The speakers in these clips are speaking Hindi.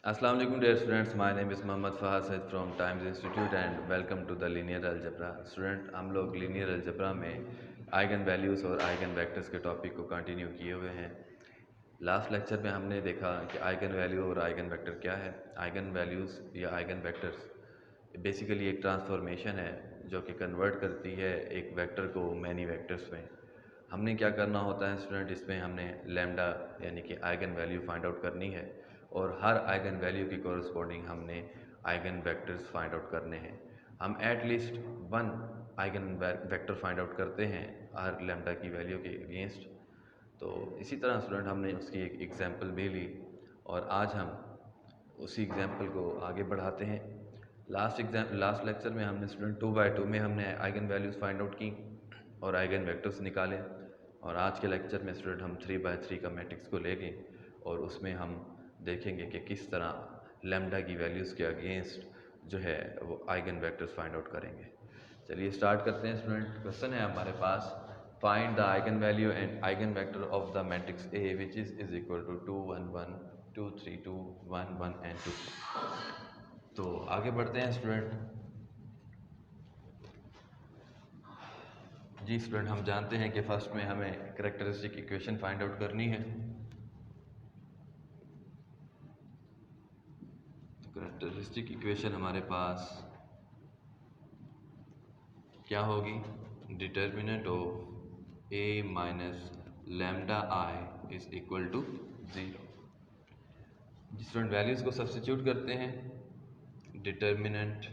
Assalamu alaikum dear students, my name is Mohammad Fahad Said from Times Institute and welcome to the linear algebra. Student हम लोग linear algebra में आइगन वैल्यूज़ और आइगन वेक्टर्स के टॉपिक को कंटिन्यू किए हुए हैं। लास्ट लेक्चर में हमने देखा कि आइगन वैल्यू और आइगन वेक्टर क्या है। आइगन वैल्यूज़ या आइगन वेक्टर्स बेसिकली एक ट्रांसफॉर्मेशन है जो कि कन्वर्ट करती है एक वेक्टर को मैनी वेक्टर्स में। हमने क्या करना होता है स्टूडेंट, इसमें हमने लैम्डा यानी कि आइगन वैल्यू फाइंड आउट करनी है और हर आइगन वैल्यू की कोरस्पॉन्डिंग हमने आइगन वेक्टर्स फाइंड आउट करने हैं। हम at least one eigen vector find out करते हैं हर लैम्डा की वैल्यू के अगेंस्ट। तो इसी तरह स्टूडेंट हमने उसकी एक एग्जांपल भी ली और आज हम उसी एग्जांपल को आगे बढ़ाते हैं। लास्ट लेक्चर में हमने स्टूडेंट 2/2 में हमने आइगन वैल्यूज़ फाइंड आउट की और आइगन वेक्टर्स निकाले और आज के लेक्चर में स्टूडेंट हम 3/3 का मैट्रिक्स को लेंगे और उसमें हम देखेंगे कि किस तरह लैम्डा की वैल्यूज़ के अगेंस्ट जो है वो आइगन वेक्टर्स फाइंड आउट करेंगे। चलिए स्टार्ट करते हैं स्टूडेंट। क्वेश्चन है हमारे पास, find the eigen value and eigen vector of the matrix A which is equal to 2 1 1 2 3 2 1 1 and 2। तो आगे बढ़ते हैं स्टूडेंट। जी स्टूडेंट, हम जानते हैं कि फर्स्ट में हमें कैरेक्टरिस्टिक इक्वेशन फाइंड आउट करनी है। कैरेक्टरिस्टिक इक्वेशन हमारे पास क्या होगी? Determinant of A minus lambda I is equal to 0। Student values को सब्स्टिट्यूट करते हैं। Determinant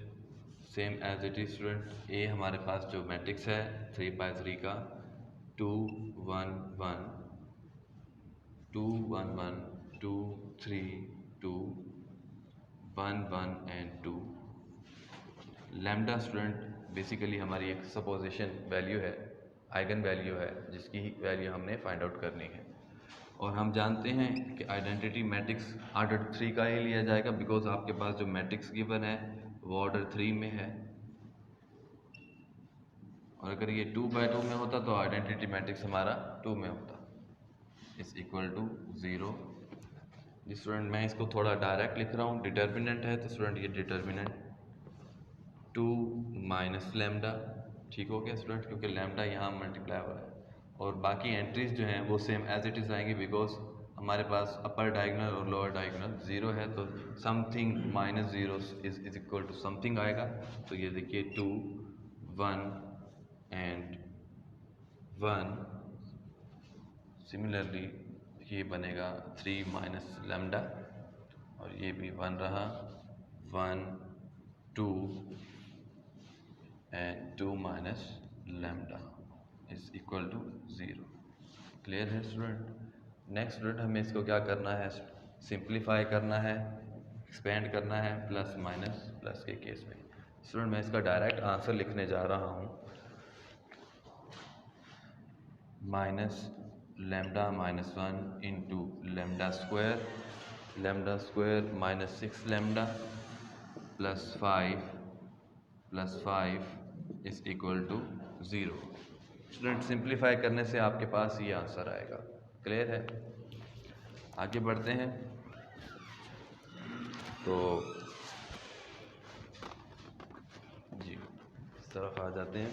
same as it is student. A हमारे पास जो मैट्रिक्स है 3/3 का 2 1 1 2 1 1 2 3 2 1 1 एंड 2। लैम्डा स्टूडेंट बेसिकली हमारी एक सपोजिशन वैल्यू है, आइगन वैल्यू है जिसकी वैल्यू हमने फाइंड आउट करनी है। और हम जानते हैं कि आइडेंटिटी मैट्रिक्स ऑर्डर 3 का ही लिया जाएगा बिकॉज आपके पास जो मैट्रिक्स गिवन है वो ऑर्डर 3 में है। और अगर ये 2/2 में होता तो आइडेंटिटी मैट्रिक्स हमारा 2 में होता। Is equal to 0। जी स्टूडेंट, मैं इसको थोड़ा डायरेक्ट लिख रहा हूँ। डिटर्मिनेंट है तो स्टूडेंट ये डिटर्मिनेंट 2 माइनस लैम्डा, ठीक हो गया स्टूडेंट, क्योंकि लैम्डा यहाँ मल्टीप्लाई हो रहा है और बाकी एंट्रीज जो हैं वो सेम एज इट इज़ आएंगी बिकॉज हमारे पास अपर डायगोनल और लोअर डायगोनल 0 है तो something minus 0 is equal to something आएगा। तो ये देखिए 2 1 एंड 1। सिमिलरली ये बनेगा 3 माइनस लैम्डा और ये भी 1 रहा, 1 2 and 2 minus lambda is equal to 0। Clear है स्टूडेंट? नेक्स्ट स्टूडेंट हमें इसको क्या करना है? सिंप्लीफाई करना है, एक्सपेंड करना है प्लस माइनस प्लस के केस में। स्टूडेंट मैं इसका डायरेक्ट आंसर लिखने जा रहा हूँ। Minus lambda minus 1 into lambda square minus 6 lambda plus 5 is equal to 0। Student simplify करने से आपके पास ये आंसर आएगा। क्लियर है? आगे बढ़ते हैं। तो जी इस तरफ आ जाते हैं।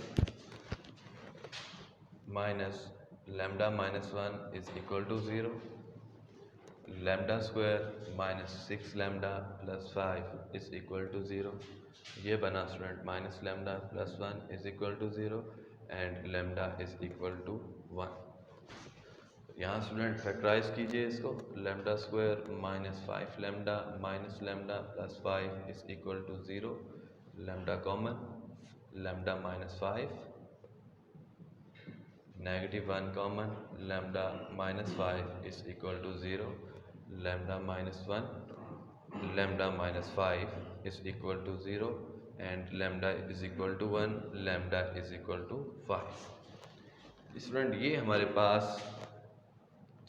Minus lambda minus 1 is equal to 0। Lambda square minus 6 lambda plus 5 is equal to 0। ये बना student minus lambda plus 1 is equal to 0 and lambda is equal to 1। यहाँ स्टूडेंट फैक्टराइज कीजिए इसको। Lambda square minus 5 lambda minus lambda plus 5 is equal to 0। Lambda common, lambda minus 5 negative 1 common, lambda minus 5 is equal to 0। Lambda minus 1 lambda minus 5 is equal to 0 and lambda is equal to 1 lambda is equal to 5। Student ये हमारे पास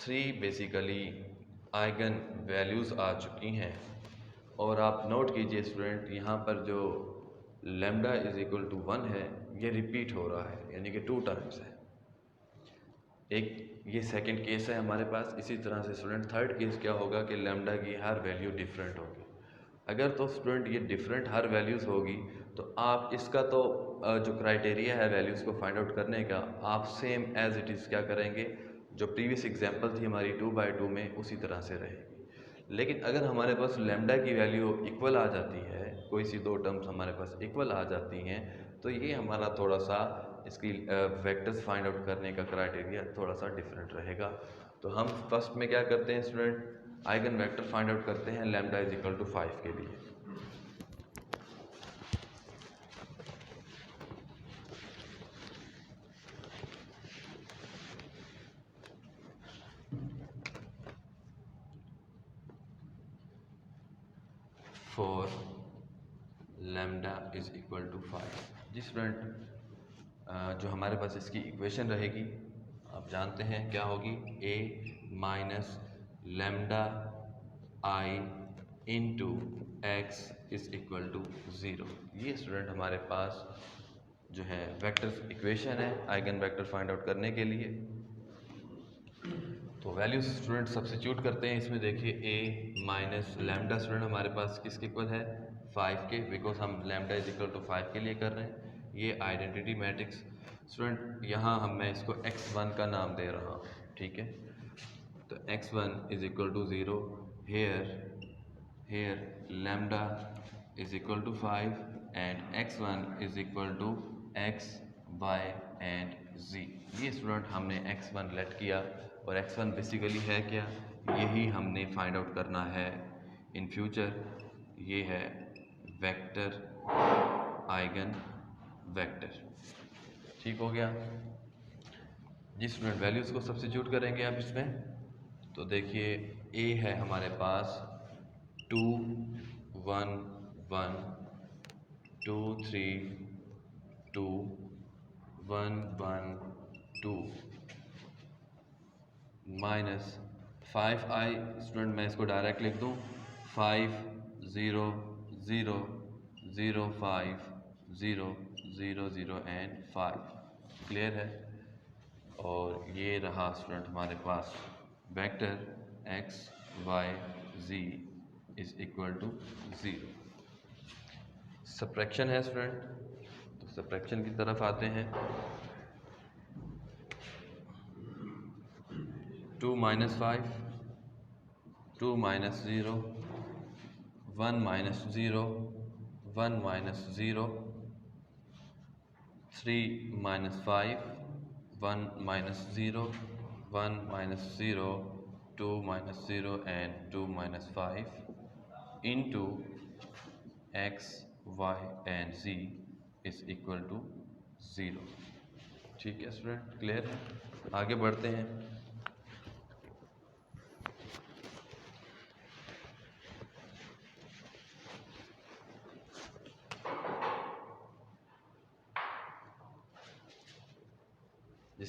3 बेसिकली आइगन वैल्यूज़ आ चुकी हैं और आप नोट कीजिए स्टूडेंट यहाँ पर जो लैम्डा इज इक्वल टू 1 है ये रिपीट हो रहा है यानी कि 2 टाइम्स है। एक ये सेकंड केस है हमारे पास। इसी तरह से स्टूडेंट थर्ड केस क्या होगा कि लैम्डा की हर वैल्यू डिफरेंट होगी। अगर तो स्टूडेंट ये डिफरेंट हर वैल्यूज़ होगी तो आप इसका तो जो क्राइटेरिया है वैल्यूज़ को फाइंड आउट करने का, आप सेम एज इट इज़ क्या करेंगे, जो प्रीवियस एग्जांपल थी हमारी 2/2 में उसी तरह से रहेगी। लेकिन अगर हमारे पास लैम्डा की वैल्यू इक्वल आ जाती है, कोई सी दो टर्म्स हमारे पास इक्वल आ जाती हैं, तो ये हमारा थोड़ा सा इसकी वेक्टर्स फाइंड आउट करने का क्राइटेरिया थोड़ा सा डिफरेंट रहेगा। तो हम फर्स्ट में क्या करते हैं student, eigen vector find out करते हैं लैम्डा इज इक्वल टू 5 के लिए। For lambda is equal to 5, जी स्टूडेंट जो हमारे पास इसकी इक्वेशन रहेगी आप जानते हैं क्या होगी, a minus lambda I into x is equal to 0। ये स्टूडेंट हमारे पास जो है वेक्टर इक्वेशन है आइगन वेक्टर फाइंड आउट करने के लिए। तो वैल्यूज स्टूडेंट सब्स्टिट्यूट करते हैं इसमें। देखिए a माइनस लैम्डा स्टूडेंट हमारे पास किसके इक्वल है, 5 के, बिकॉज हम लैम्डा इज इक्वल टू 5 के लिए कर रहे हैं। ये आइडेंटिटी मैट्रिक्स स्टूडेंट, यहाँ मैं इसको x1 का नाम दे रहा हूँ, ठीक है। तो x1 is equal to 0, here lambda is equal to 5 and x1 is equal to x, y and z। ये स्टूडेंट हमने x1 लेट किया और x1 बेसिकली है क्या, यही हमने फाइंड आउट करना है इन फ्यूचर। ये है वेक्टर आइगन वेक्टर, ठीक हो गया जी स्टूडेंट। वैल्यूज़ को सब्स्टिट्यूट करेंगे आप इसमें। तो देखिए a है हमारे पास 2 1 1 2 3 2 1 1 2 माइनस 5i स्टूडेंट, मैं इसको डायरेक्ट लिख दूँ 5 0 0 0 5 0 0 0 एंड 5, क्लियर है। और ये रहा स्टूडेंट हमारे पास vector x y z is equal to 0। Subtraction है स्टूडेंट, तो सब्ट्रैक्शन की तरफ आते हैं। 2 minus 5, 2 minus 0, 1 minus 0, 1 minus 0, 3 minus 5, 1 minus 0, 1 minus 0, 2 minus 0 and 2 minus 5 into x y and z is equal to 0। ठीक है स्टूडेंट, क्लियर है। आगे बढ़ते हैं।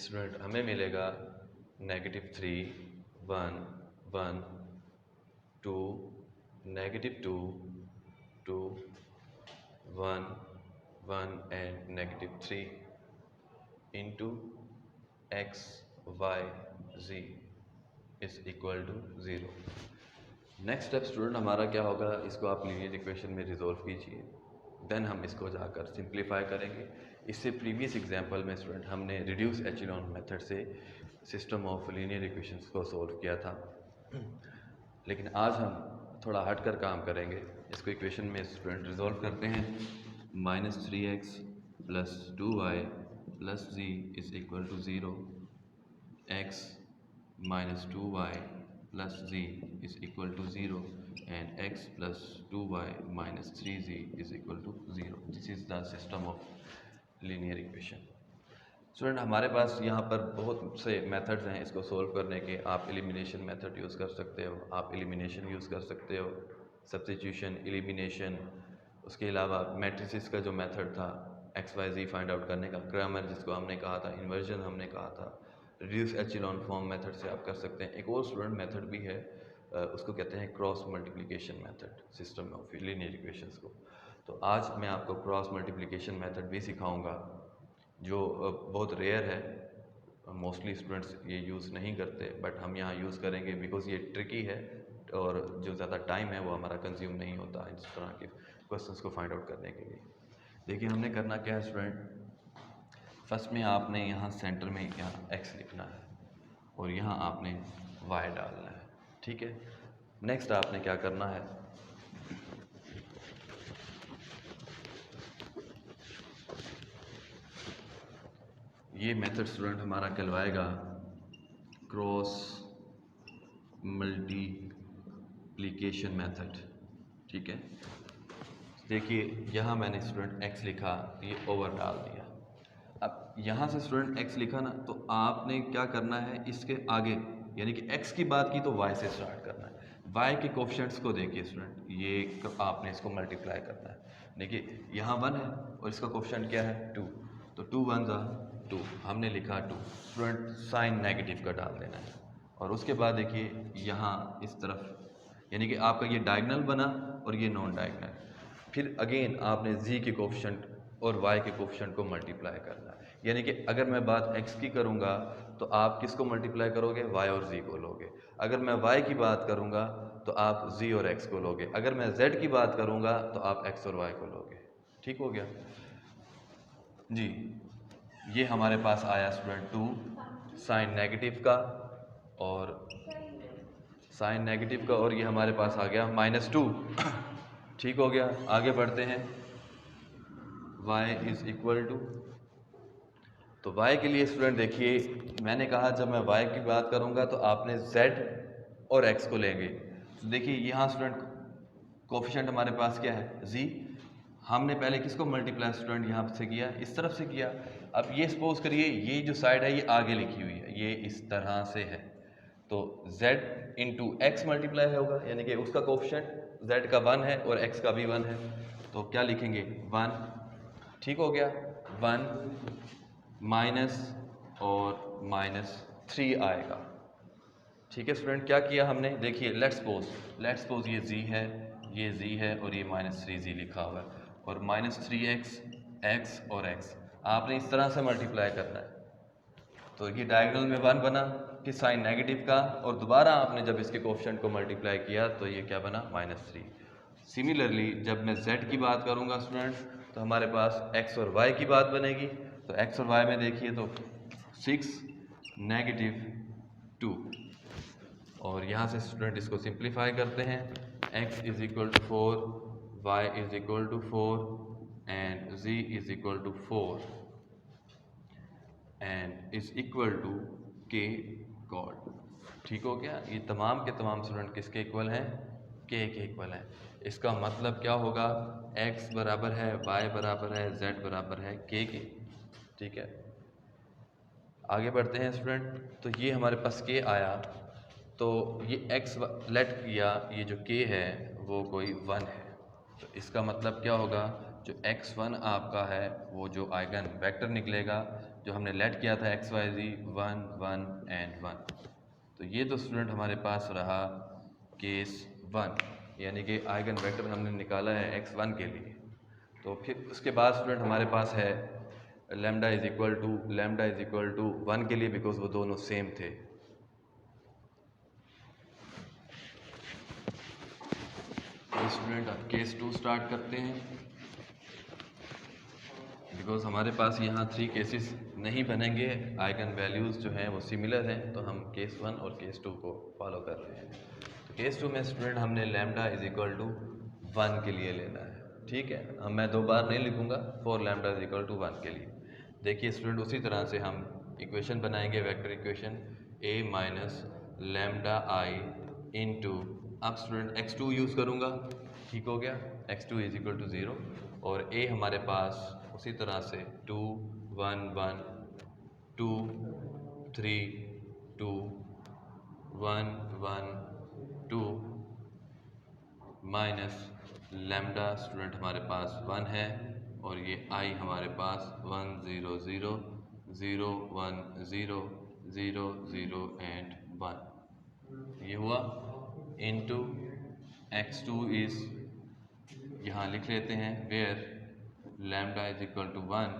स्टूडेंट हमें मिलेगा -3 1 1 2 -2 2 1 1 and -3 into x y z is equal to 0। Next step student हमारा क्या होगा, इसको आप लीनियर इक्वेशन में रिजोल्व कीजिए, देन हम इसको जाकर सिंप्लीफाई करेंगे। इससे प्रीवियस एग्जांपल में स्टूडेंट हमने रिड्यूस एचेलॉन मेथड से सिस्टम ऑफ लीनियर इक्वेशंस को सॉल्व किया था, लेकिन आज हम थोड़ा हट कर काम करेंगे। इसको इक्वेशन में स्टूडेंट रिजोल्व करते हैं। -3x plus 2y plus z is equal to 0, x minus 2y plus z is equal to 0 and x plus 2y minus 3z is equal to 0. This is the system of linear equation. Student हमारे पास यहाँ पर बहुत से मेथड्स हैं इसको सॉल्व करने के। आप एलिमिनेशन मेथड यूज़ कर सकते हो, आप एलिमिनेशन यूज़ कर सकते हो, सब्स्टिट्यूशन, एलिमिनेशन, उसके अलावा मैट्रिसेस का जो मेथड था एक्स वाई जी फाइंड आउट करने का, क्रैमर जिसको हमने कहा था, इन्वर्जन हमने कहा था, रिड्यूस एचेलॉन फॉर्म मेथड से आप कर सकते हैं। एक और स्टूडेंट मेथड भी है, उसको कहते हैं cross multiplication method system of linear equations को। तो आज मैं आपको क्रॉस मल्टीप्लिकेशन मेथड भी सिखाऊंगा जो बहुत रेयर है, मोस्टली स्टूडेंट्स ये यूज़ नहीं करते, बट हम यहाँ यूज़ करेंगे बिकॉज ये ट्रिकी है और जो ज़्यादा टाइम है वो हमारा कंज्यूम नहीं होता इस तरह के क्वेश्चंस को फाइंड आउट करने के लिए। देखिए हमने करना क्या है स्टूडेंट, फर्स्ट में आपने यहाँ सेंटर में यहाँ x लिखना है और यहाँ आपने y डालना है, ठीक है। नेक्स्ट आपने क्या करना है, ये मेथड स्टूडेंट हमारा कहलवाएगा क्रॉस मल्टीप्लिकेशन मेथड, ठीक है। देखिए यहाँ मैंने स्टूडेंट x लिखा, ये ओवर डाल दिया। अब यहाँ से स्टूडेंट x लिखा ना, तो आपने क्या करना है, इसके आगे यानी कि x की बात की तो y से स्टार्ट करना है। y के कोफिशिएंट्स को देखिए स्टूडेंट, ये आपने इसको मल्टीप्लाई करना है। देखिए यहाँ 1 है और इसका कोफिशिएंट क्या है 2, तो 2 1 2, हमने लिखा 2। स्टूडेंट साइन नेगेटिव का डाल देना है और उसके बाद देखिए यहाँ इस तरफ यानी कि आपका ये डायगोनल बना और ये नॉन डायगोनल। फिर अगेन आपने z के कोफिशिएंट और y के कोफिशिएंट को मल्टीप्लाई करना है। यानी कि अगर मैं बात x की करूँगा तो आप किसको मल्टीप्लाई करोगे, y और z को लोगे। अगर मैं y की बात करूँगा तो आप z और x को लोगे। अगर मैं z की बात करूँगा तो आप x और y को लोगे। ठीक हो गया जी। ये हमारे पास आया स्टूडेंट 2 साइन नेगेटिव का और ये हमारे पास आ गया -2। ठीक हो गया, आगे बढ़ते हैं। y इज़ इक्वल टू, तो y के लिए स्टूडेंट देखिए मैंने कहा जब मैं y की बात करूंगा तो आपने z और x को लेंगे। तो देखिए यहाँ स्टूडेंट कोफिशिएंट हमारे पास क्या है z, हमने पहले किसको मल्टीप्लाई स्टूडेंट यहाँ से किया, इस तरफ से किया। अब ये सपोज करिए ये जो साइड है ये आगे लिखी हुई है, ये इस तरह से है, तो z इंटू एक्स मल्टीप्लाई होगा यानी कि उसका कोफिशिएंट z का 1 है और x का भी 1 है, तो क्या लिखेंगे 1। ठीक हो गया, 1 माइनस और -3 आएगा। ठीक है स्टूडेंट, क्या किया हमने, देखिए लेट्स सपोज ये z है और ये -3z लिखा हुआ है और -3x x और x आपने इस तरह से मल्टीप्लाई करना है। तो ये डायगोनल में 1 बना, फिर साइन नेगेटिव का और दोबारा आपने जब इसके कोफिशिएंट को मल्टीप्लाई किया तो ये क्या बना -3। सिमिलरली जब मैं z की बात करूँगा स्टूडेंट तो हमारे पास x और y की बात बनेगी। तो x और y में देखिए तो 6 -2 और यहाँ से स्टूडेंट इसको सिंप्लीफाई करते हैं। x is equal to 4, y is equal to 4 and z is equal to 4 and is equal to k कॉर्ड। ठीक हो गया, ये तमाम के तमाम स्टूडेंट किसके इक्वल हैं, k के इक्वल हैं। इसका मतलब क्या होगा, x बराबर है, y बराबर है, z बराबर है k के। ठीक है, आगे बढ़ते हैं स्टूडेंट। तो ये हमारे पास k आया, तो ये x लेट किया, ये जो k है वो कोई 1 है, तो इसका मतलब क्या होगा, जो x1 आपका है वो जो आइगन वेक्टर निकलेगा जो हमने लेट किया था x y z 1 1 एंड 1। तो ये तो स्टूडेंट हमारे पास रहा केस 1, यानी कि आइगन वेक्टर हमने निकाला है x1 के लिए। तो फिर उसके बाद स्टूडेंट हमारे पास है लैम्डा इज़ इक्वल टू 1 के लिए, बिकॉज वो दोनों सेम थे। तो स्टूडेंट अब केस 2 स्टार्ट करते हैं, बिकॉज हमारे पास यहाँ 3 केसेस नहीं बनेंगे, आइगन वैल्यूज़ जो हैं वो सिमिलर हैं, तो हम केस 1 और केस 2 को फॉलो कर रहे हैं। तो केस 2 में स्टूडेंट हमने लैम्डा इज़ इक्वल टू 1 के लिए लेना है। ठीक है, अब मैं 2 बार नहीं लिखूँगा, for lambda is equal to 1 के लिए। देखिए स्टूडेंट उसी तरह से हम इक्वेशन बनाएंगे, vector equation a minus lambda I into, अब स्टूडेंट x2 यूज़ करूँगा। ठीक हो गया, x2 इज़ इक्वल टू 0 और a हमारे पास उसी तरह से 2 1 1 2 3 2 1 1 2 माइनस लैम्डा स्टूडेंट हमारे पास 1 है और ये i हमारे पास 1 0 0 0 1 0 0 0 एंड 1, ये हुआ इनटू x2 इज़, यहाँ लिख लेते हैं where lambda is equal to 1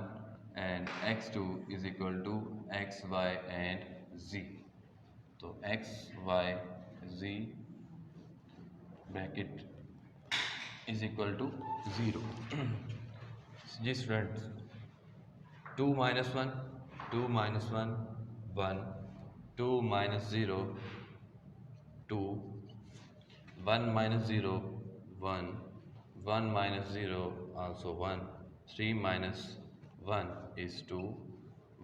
and x2 is equal to x y and z। तो x y z bracket is equal to 0। जी students, 2 minus 1 2 minus 1 1 2 minus 0 2 1 minus 0 1 1 minus 0 also 1 3 minus 1 is 2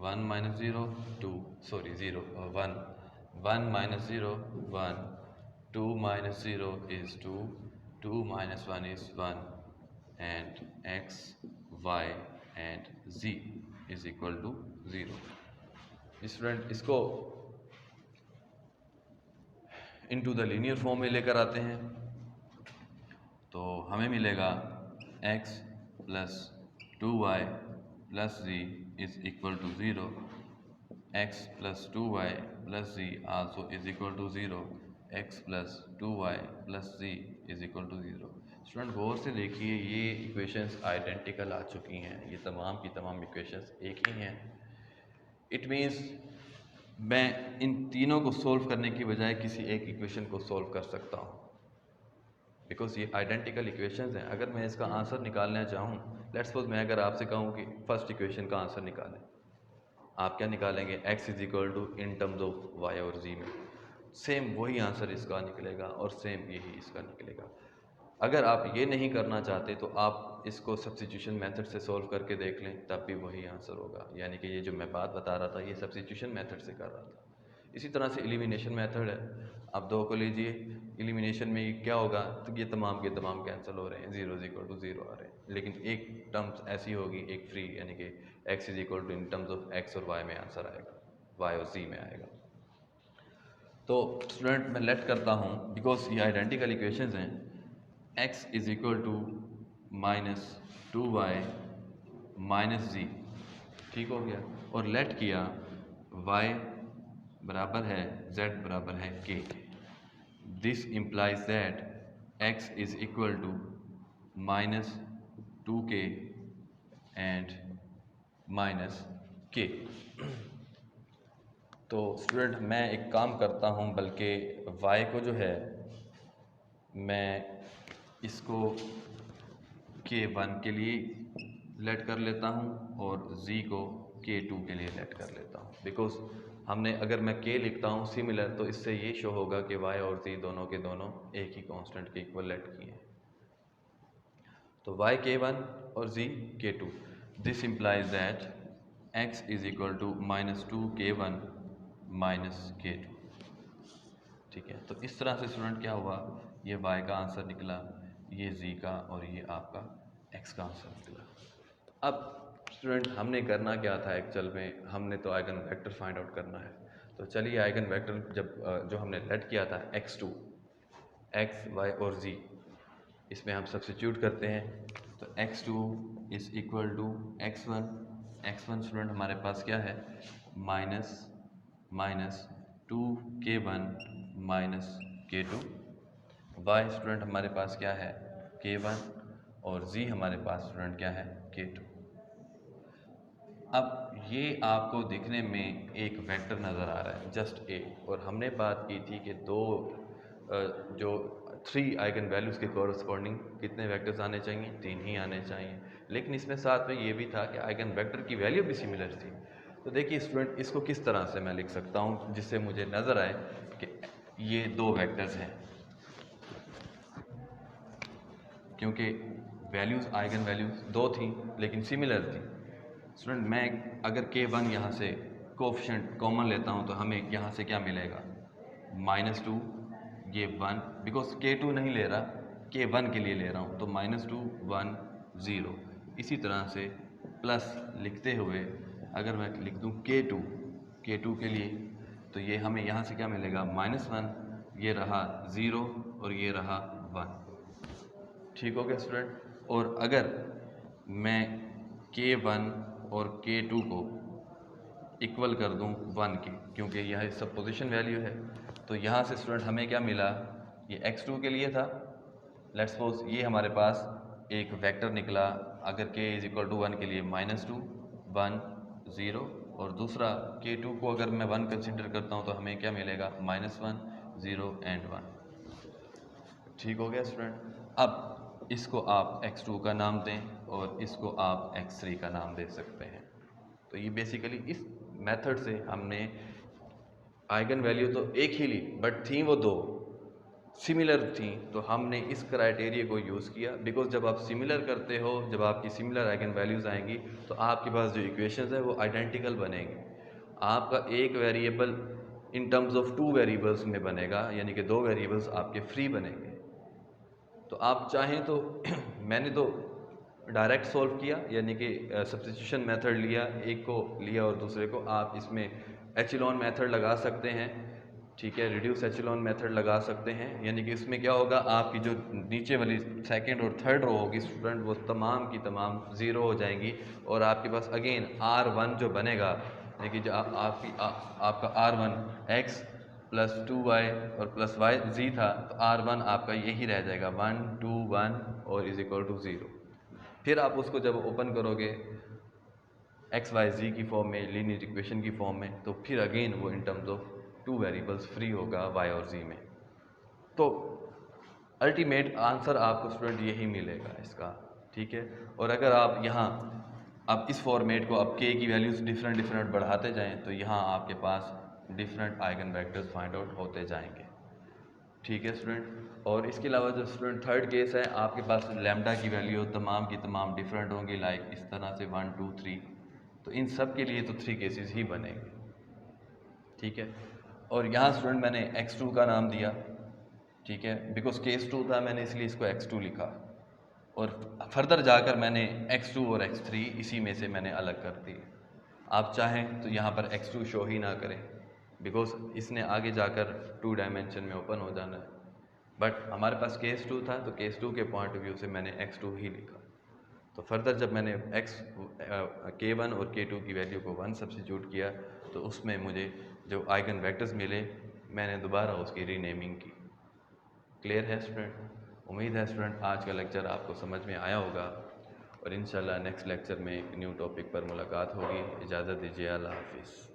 1 minus 0 2 sorry 0 1 1 minus 0 1 2 minus 0 is 2 2 minus 1 is 1 and x y and z is equal to 0। Student इसको इनटू द लीनियर फॉर्म में लेकर आते हैं तो हमें मिलेगा x plus 2y plus z is equal to 0। x plus 2y plus z also is equal to 0। x plus 2y plus z is equal to 0। Student गौर से देखिए, ये इक्वेशंस आइडेंटिकल आ चुकी हैं, ये तमाम की तमाम इक्वेशंस एक ही हैं। इट मीन्स मैं इन तीनों को सोल्व करने की बजाय किसी एक इक्वेशन को सोल्व कर सकता हूँ, बिकॉज ये आइडेंटिकल इक्वेशंस हैं। अगर मैं इसका आंसर निकालना चाहूँ, लेट्स सपोज मैं अगर आपसे कहूँ कि फर्स्ट इक्वेशन का आंसर निकालें, आप क्या निकालेंगे? x is equal to in terms of y और z में सेम वही आंसर इसका निकलेगा और सेम यही इसका निकलेगा। अगर आप ये नहीं करना चाहते तो आप इसको सब्स्टिट्यूशन मेथड से सॉल्व करके देख लें, तब भी वही आंसर होगा। यानी कि ये जो मैं बात बता रहा था ये सब्स्टिट्यूशन मेथड से कर रहा था। इसी तरह से एलिमिनेशन मेथड है, आप दो को लीजिए, एलिमिनेशन में क्या होगा? तो ये तमाम के तमाम कैंसिल हो रहे हैं, 0 इज इक्वल टू 0 आ रहे हैं, लेकिन एक टर्म्स ऐसी होगी, एक फ्री, यानी कि x is equal to in terms of x और y में आंसर आएगा, y और z में आएगा। तो स्टूडेंट मैं लेट करता हूँ, बिकॉज ये आइडेंटिकल इक्वेशंस हैं, x is equal to minus 2y minus z, ठीक हो गया, और लेट किया y बराबर है z बराबर है k। This implies that x is equal to minus 2k and minus k। तो स्टूडेंट मैं एक काम करता हूँ, बल्कि y को जो है मैं इसको k1 के लिए लेट कर लेता हूँ और z को k2 के लिए लेट कर लेता हूँ, बिकॉज हमने अगर मैं k लिखता हूँ सिमिलर, तो इससे ये शो होगा कि y और z दोनों के दोनों एक ही कांस्टेंट के इक्वल लेट किए हैं। तो y k1 और z k2, this implies that x is equal to minus 2k1 minus k2, ठीक है। तो इस तरह से स्टूडेंट क्या हुआ, ये y का आंसर निकला, ये z का, और ये आपका x का आंसर निकला। अब स्टूडेंट हमने करना क्या था एक्चुअल में, हमने तो आइगन वेक्टर फाइंड आउट करना है। तो चलिए आइगन वेक्टर जब जो हमने लेट किया था x2, x y और z, इसमें हम सब्स्टिट्यूट करते हैं। तो x2 is equal to x1 student हमारे पास क्या है? Minus 2k1 minus k2। y student हमारे पास क्या है? k1, और z हमारे पास स्टूडेंट क्या है? k2। अब ये आपको दिखने में एक वेक्टर नज़र आ रहा है, जस्ट एक, और हमने बात की थी कि जो 3 आइगन वैल्यूज़ के कॉरस्पॉन्डिंग कितने वेक्टर्स आने चाहिए? 3 ही आने चाहिए, लेकिन इसमें साथ में ये भी था कि आइगन वेक्टर की वैल्यू भी सिमिलर थी। तो देखिए स्टूडेंट, इसको किस तरह से मैं लिख सकता हूँ जिससे मुझे नज़र आए कि ये 2 वेक्टर्स हैं, क्योंकि वैल्यूज़ आइगन वैल्यूज़ 2 थी लेकिन सिमिलर थी। स्टूडेंट मैं अगर k1 यहाँ से कोफिशिएंट कॉमन लेता हूँ तो हमें यहाँ से क्या मिलेगा? -2, ये 1, बिकॉज k2 नहीं ले रहा, k1 के लिए ले रहा हूँ, तो -2 1 0। इसी तरह से प्लस लिखते हुए अगर मैं लिख दूँ k2 के लिए, तो ये हमें यहाँ से क्या मिलेगा? -1, ये रहा 0 और ये रहा 1, ठीक हो गया स्टूडेंट। और अगर मैं k1 और k2 को इक्वल कर दूं 1 के, क्योंकि यह सपोजिशन वैल्यू है, तो यहाँ से स्टूडेंट हमें क्या मिला? ये x2 के लिए था, लेट्स सपोज ये हमारे पास एक वेक्टर निकला, अगर k इज इक्वल टू 1 के लिए -2, 1 0 और दूसरा K2 को अगर मैं 1 कंसिडर करता हूँ तो हमें क्या मिलेगा -1 0 एंड 1। ठीक हो गया स्टूडेंट। अब इसको आप x2 का नाम दें और इसको आप x3 का नाम दे सकते हैं। तो ये बेसिकली इस मेथड से हमने आइगन वैल्यू तो एक ही ली बट थी वो दो सिमिलर थी, तो हमने इस क्राइटेरिया को यूज़ किया। बिकॉज जब आप सिमिलर करते हो, जब आपकी सिमिलर आइगन वैल्यूज़ आएंगी तो आपके पास जो इक्वेशंस है वो आइडेंटिकल बनेंगी। आपका एक variable in terms of 2 variables में बनेगा, यानी कि 2 वेरिएबल्स आपके फ्री बनेंगे। तो आप चाहें तो मैंने तो डायरेक्ट सॉल्व किया, यानी कि सब्स्टिट्यूशन मेथड लिया, एक को लिया और दूसरे को। आप इसमें एचिलॉन मेथड लगा सकते हैं, ठीक है, रिड्यूस एचिलॉन मेथड लगा सकते हैं। यानी कि इसमें क्या होगा, आपकी जो नीचे वाली सेकंड और थर्ड रो होगी स्टूडेंट, वो तमाम की तमाम ज़ीरो हो जाएंगी और आपके पास अगेन R1 जो बनेगा, यानी कि जो आपका R1 x प्लस 2y और प्लस y z था, तो R1 आपका यही रह जाएगा 1 2 1 और इज इक्वल टू 0। फिर आप उसको जब ओपन करोगे एक्स वाई जी की फॉर्म में, लीनियर इक्वेशन की फॉर्म में, तो फिर अगेन वो इन टर्म्स ऑफ 2 वेरिएबल्स फ्री होगा y और z में। तो अल्टीमेट आंसर आपको स्टूडेंट यही मिलेगा इसका, ठीक है। और अगर आप यहाँ अब इस फॉर्मेट को अब k की वैल्यूज़ डिफरेंट बढ़ाते जाएं तो यहाँ आपके पास different eigen vectors find out होते जाएंगे, ठीक है स्टूडेंट। और इसके अलावा जो स्टूडेंट थर्ड केस है, आपके पास लैम्डा की वैल्यू तमाम की तमाम डिफरेंट होंगी, लाइक इस तरह से 1 2 3। तो इन सब के लिए तो 3 केसेस ही बनेंगे, ठीक है। और यहाँ स्टूडेंट मैंने x2 का नाम दिया, ठीक है, बिकॉज केस 2 था, मैंने इसलिए इसको x2 लिखा। और फर्दर जाकर मैंने x2 और x3 इसी में से मैंने अलग कर दिए। आप चाहें तो यहाँ पर x2 शो ही ना करें, बिकॉज इसने आगे जाकर 2 डायमेंशन में ओपन हो जाना है। बट हमारे पास केस 2 था, तो केस 2 के पॉइंट ऑफ व्यू से मैंने x2 ही लिखा। तो फर्दर जब मैंने K1 और K2 की वैल्यू को 1 सब्स्टिट्यूट किया तो उसमें मुझे जो आइगन वेक्टर्स मिले, मैंने दोबारा उसकी रीनेमिंग की। क्लियर है स्टूडेंट? उम्मीद है स्टूडेंट आज का लेक्चर आपको समझ में आया होगा और इंशाल्लाह नेक्स्ट लेक्चर में एक न्यू टॉपिक पर मुलाकात होगी। इजाज़त दीजिए, अल्लाह हाफिज़।